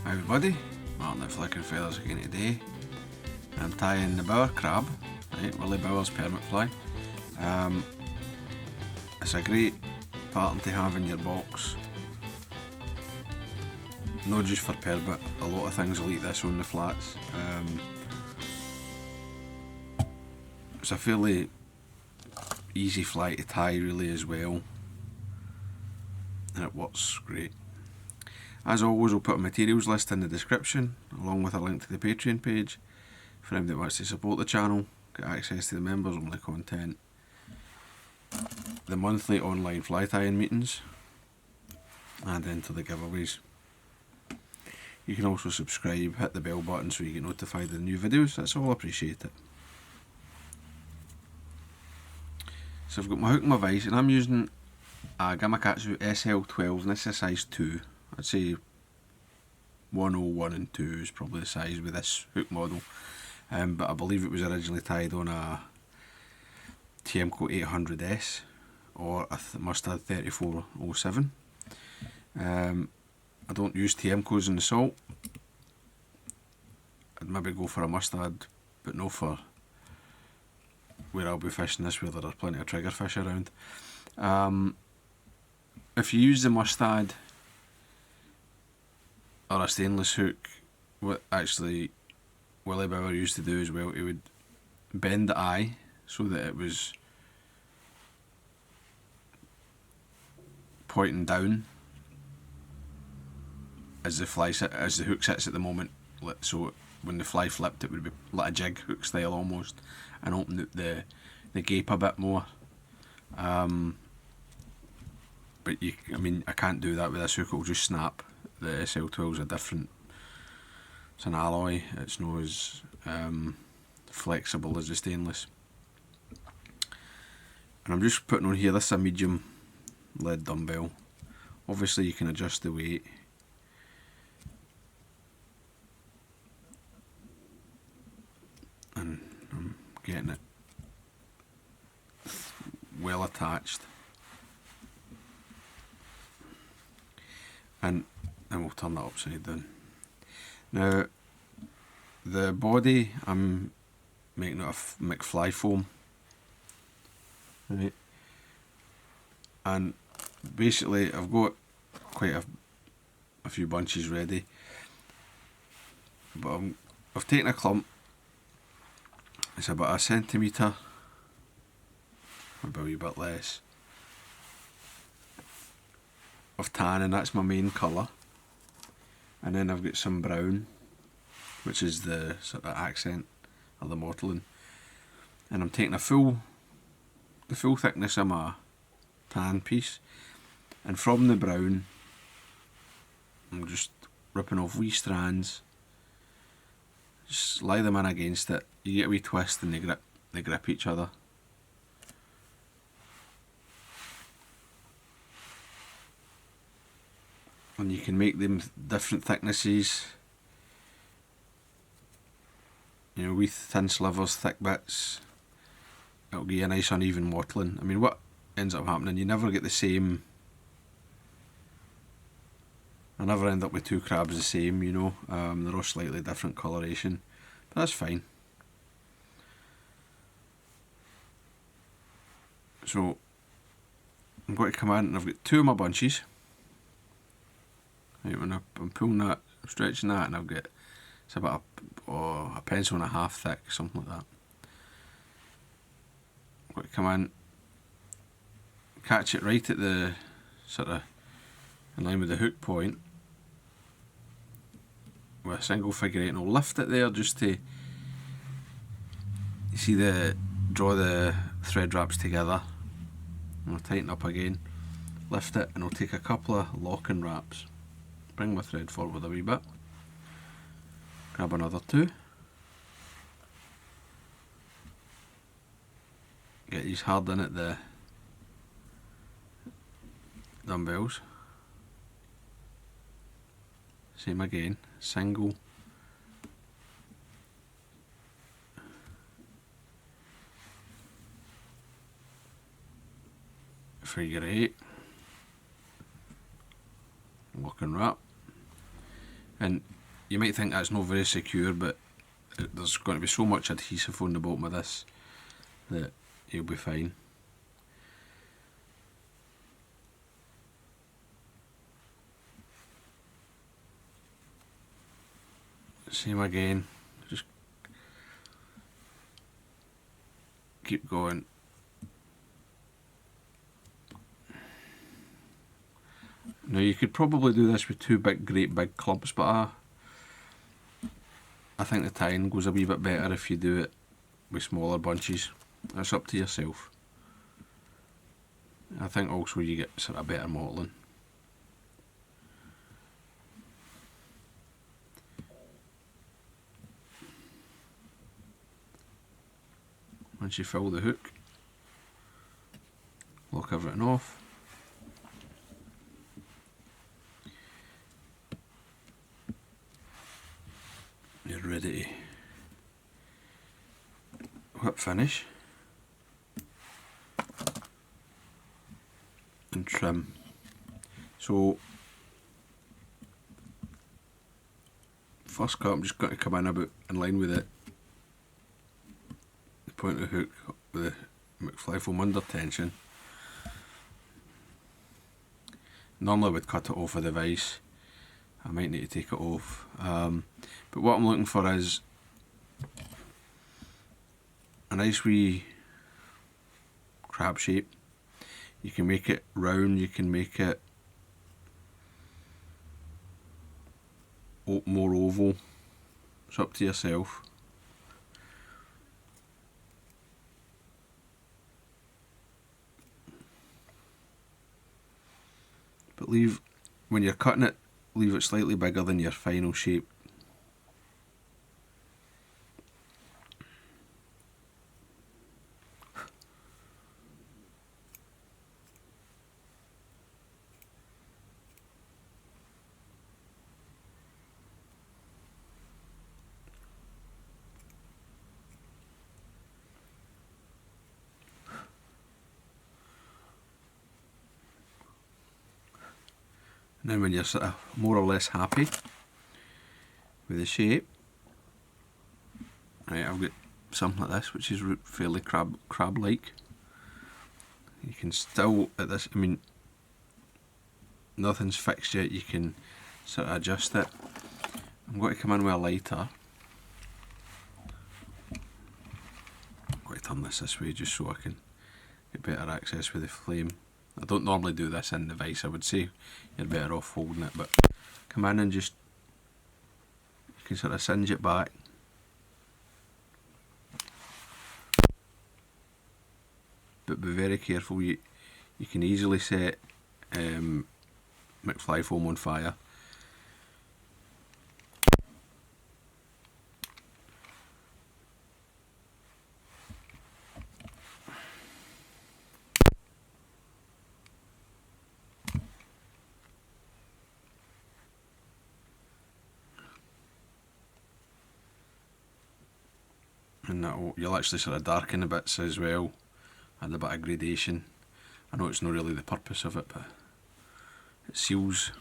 Hi everybody, Martyn at Flicker Feathers again today. I'm tying the Bauer crab, right, Willie Bauer's permit fly. It's a great pattern to have in your box. Not just for permit, a lot of things like this on the flats. It's a fairly easy fly to tie really as well, and it works great. As always, I'll put a materials list in the description, along with a link to the Patreon page for anyone that wants to support the channel, get access to the members only content, the monthly online fly tying meetings, and enter the giveaways. You can also subscribe, hit the bell button so you get notified of the new videos. That's all, I appreciate it. So I've got my hook and my vise, and I'm using a Gamakatsu SL12, and this is size 2. I'd say 101 and 2 is probably the size with this hook model, but I believe it was originally tied on a TMCO 800S or a Mustad 3407. I don't use TMCOs in the salt. I'd maybe go for a Mustad, but no for where I'll be fishing this, where there are plenty of trigger fish around. If you use the Mustad or a stainless hook, what actually Willie Bauer used to do as well, he would bend the eye so that it was pointing down as the hook sits at the moment, so when the fly flipped it would be like a jig hook style almost, and open the gape a bit more. But I can't do that with this hook, it'll just snap. The SL12 is a different, it's an alloy, it's not as flexible as the stainless. And I'm just putting on here, this is a medium lead dumbbell. Obviously you can adjust the weight. And I'm getting it well attached. And we'll turn that upside down. Now, the body, I'm making it of McFly foam. Right. And basically, I've got quite a few bunches ready. But I've taken a clump. It's about 1 centimetre, maybe a wee bit less, of tan, and that's my main colour. And then I've got some brown, which is the sort of accent of the mottling. And I'm taking the full thickness of my tan piece, and from the brown I'm just ripping off wee strands, just lie them in against it. You get a wee twist and they grip each other. And you can make them different thicknesses, you know, wee thin slivers, thick bits. It'll give you a nice uneven mottling. I mean, what ends up happening, you never get the same, I never end up with two crabs the same, you know. They're all slightly different coloration, but that's fine. So I'm going to come in and I've got 2 of my bunches. Right, when I'm pulling that, I'm stretching that, and I've got, it's about a pencil and a half thick, something like that. I'm going to come in, catch it right at the sort of in line with the hook point with a single figure 8, and I'll lift it there just to, you see, draw the thread wraps together, and I'll tighten up again, lift it, and I'll take a couple of locking wraps. Bring my thread forward a wee bit, grab another 2, get these hard in at the dumbbells, same again, single, figure 8, locking wrap, And you might think that's not very secure, but there's going to be so much adhesive on the bottom of this that you'll be fine. Same again, just keep going. Now you could probably do this with two great big clumps, but I think the tying goes a wee bit better if you do it with smaller bunches. That's up to yourself. I think also you get sort of better mottling. Once you fill the hook, lock everything off. You're ready to whip finish and trim. So first cut, I'm just going to come in about in line with it. The point of the hook with the McFly foam under tension. Normally I would cut it off with the vise. I might need to take it off. But what I'm looking for is a nice wee crab shape. You can make it round, you can make it more oval. It's up to yourself. But when you're cutting it, leave it slightly bigger than your final shape. Now when you're sort of more or less happy with the shape, right, I've got something like this which is fairly crab-like. You can still, at this, I mean, nothing's fixed yet, you can sort of adjust it. I'm going to come in with a lighter. I'm going to turn this way just so I can get better access with the flame. I don't normally do this in the vise, I would say you're better off holding it, but come in and just, you can sort of singe it back. But be very careful, you can easily set McFly foam on fire. And you'll actually sort of darken the bits as well, add a bit of gradation. I know it's not really the purpose of it, but it seals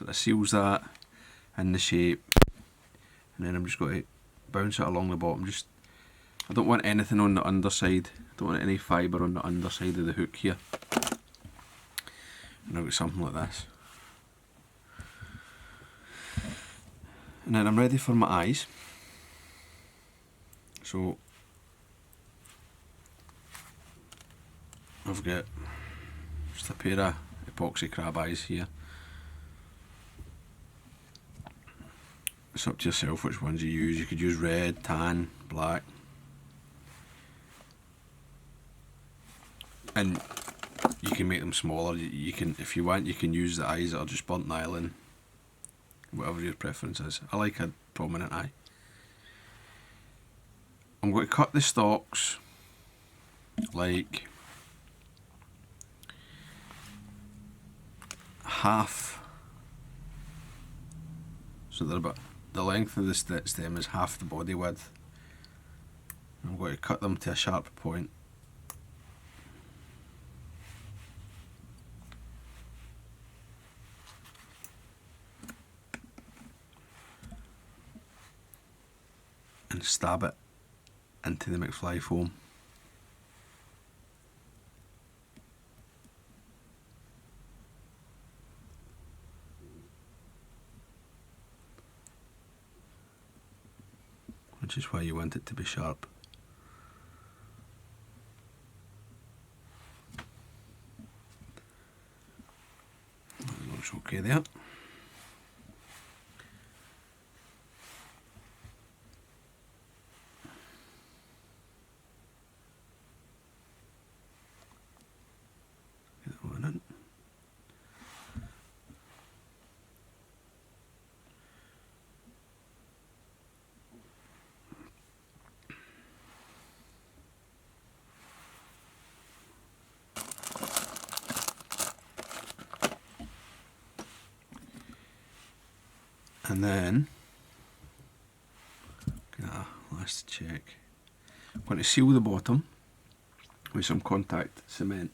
that in the shape. And then I'm just going to bounce it along the bottom. I don't want anything on the underside. I don't want any fibre on the underside of the hook here. And I've got something like this. And then I'm ready for my eyes. So I've got just a pair of epoxy crab eyes here. It's up to yourself which ones you use. You could use red, tan, black. And you can make them smaller. You can, if you want, you can use the eyes that are just burnt nylon. Whatever your preference is. I like a prominent eye. I'm going to cut the stalks like half, so they're about, the length of the stem is half the body width. I'm going to cut them to a sharp point. and stab it into the McFly foam. Which is why you want it to be sharp. That looks okay there. Get that one in. And then, last check. I'm going to seal the bottom with some contact cement.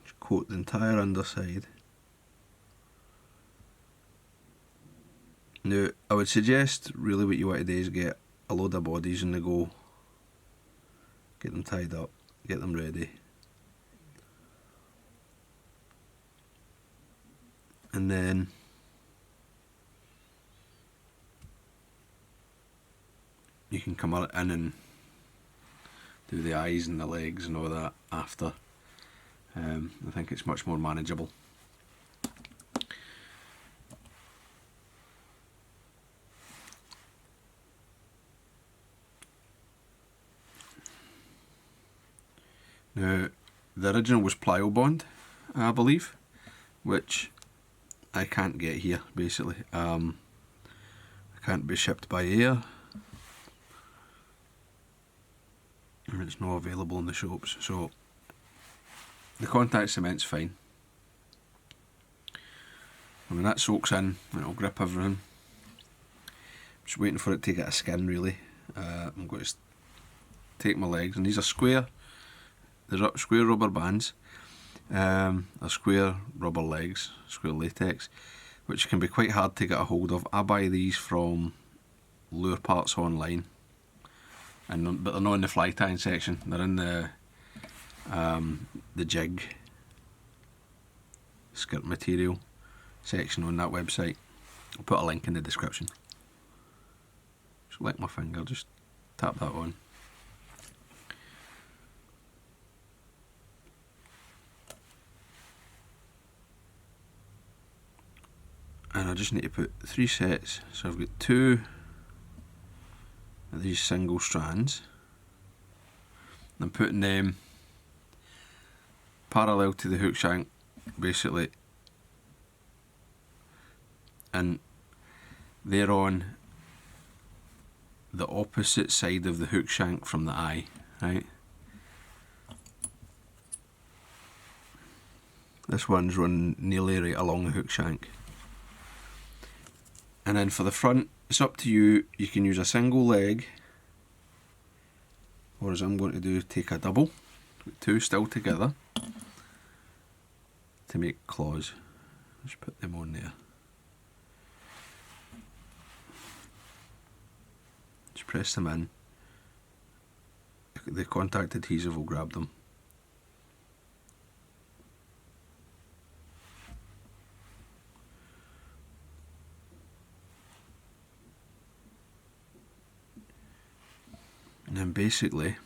Just coat the entire underside. Now, I would suggest really what you want to do is get a load of bodies on the go, get them tied up, get them ready, and then you can come in and do the eyes and the legs and all that after. I think it's much more manageable. Now, the original was Pliobond, I believe, which I can't get here, basically. It can't be shipped by air, and it's not available in the shops, so the contact cement's fine. I mean, that soaks in, it'll grip everything. Just waiting for it to get a skin, really. I'm going to take my legs, and these are square. There's square rubber bands, are square rubber legs, square latex, which can be quite hard to get a hold of. I buy these from Lure Parts online, but they're not in the fly tying section. They're in the jig skirt material section on that website. I'll put a link in the description. Just lick my finger, just tap that on. And I just need to put 3 sets, so I've got 2 of these single strands. I'm putting them parallel to the hook shank, basically, and they're on the opposite side of the hook shank from the eye, right? This one's run nearly right along the hook shank. And then for the front, it's up to you. You can use a single leg, or as I'm going to do, take a double, with 2 still together, to make claws. Just put them on there. Just press them in. The contact adhesive will grab them. And then basically,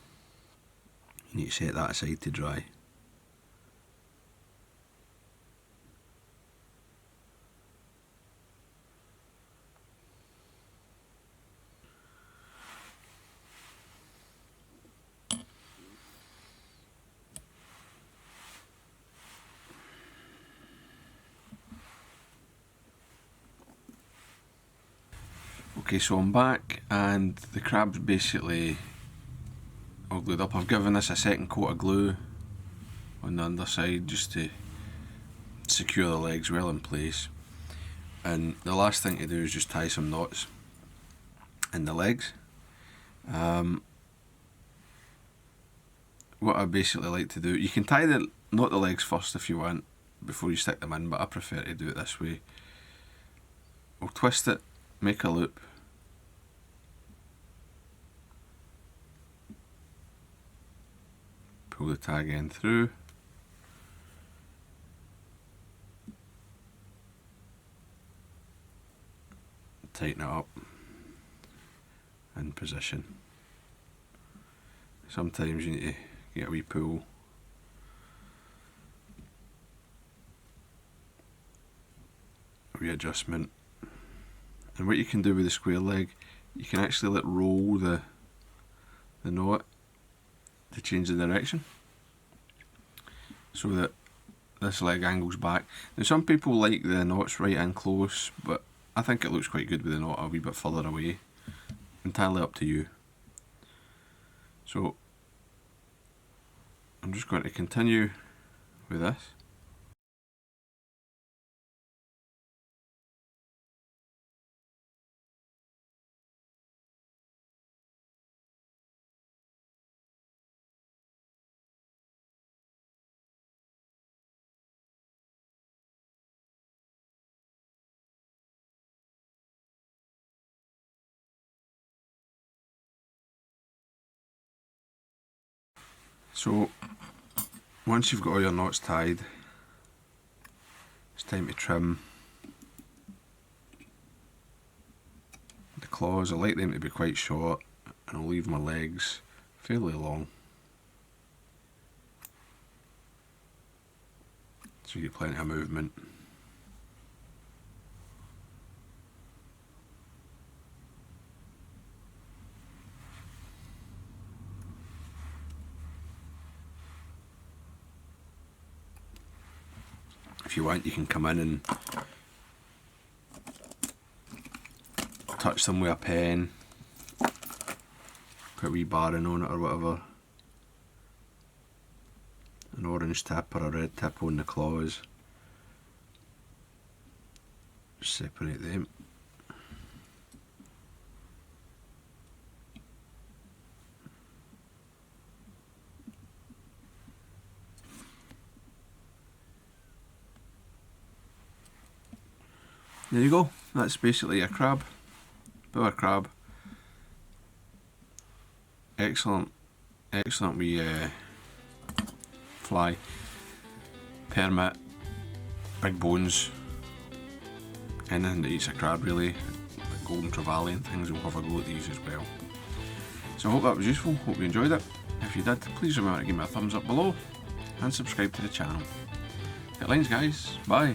you need to set that aside to dry. Okay, so I'm back and the crab's basically all glued up. I've given this a second coat of glue on the underside just to secure the legs well in place. And the last thing to do is just tie some knots in the legs. What I basically like to do, you can tie the knot the legs first if you want, before you stick them in, but I prefer to do it this way. We'll twist it, make a loop, pull the tag end through, tighten it up, in position. Sometimes you need to get a wee pull. Readjustment. And what you can do with the square leg, you can actually let roll the knot to change the direction so that this leg angles back. Now some people like the knots right in close, but I think it looks quite good with the knot a wee bit further away. Entirely up to you. So I'm just going to continue with this. So once you've got all your knots tied, it's time to trim the claws. I like them to be quite short, and I'll leave my legs fairly long, so you get plenty of movement. If you want, you can come in and touch them with a pen, put a wee barring on it or whatever, an orange tip or a red tip on the claws, just separate them. There you go, that's basically a crab, Bauer crab. Excellent wee fly, permit, big bones, anything that eats a crab really, like golden trevally and things, we'll have a go at these as well. So I hope that was useful, hope you enjoyed it. If you did, please remember to give me a thumbs up below and subscribe to the channel. Get lines guys, bye.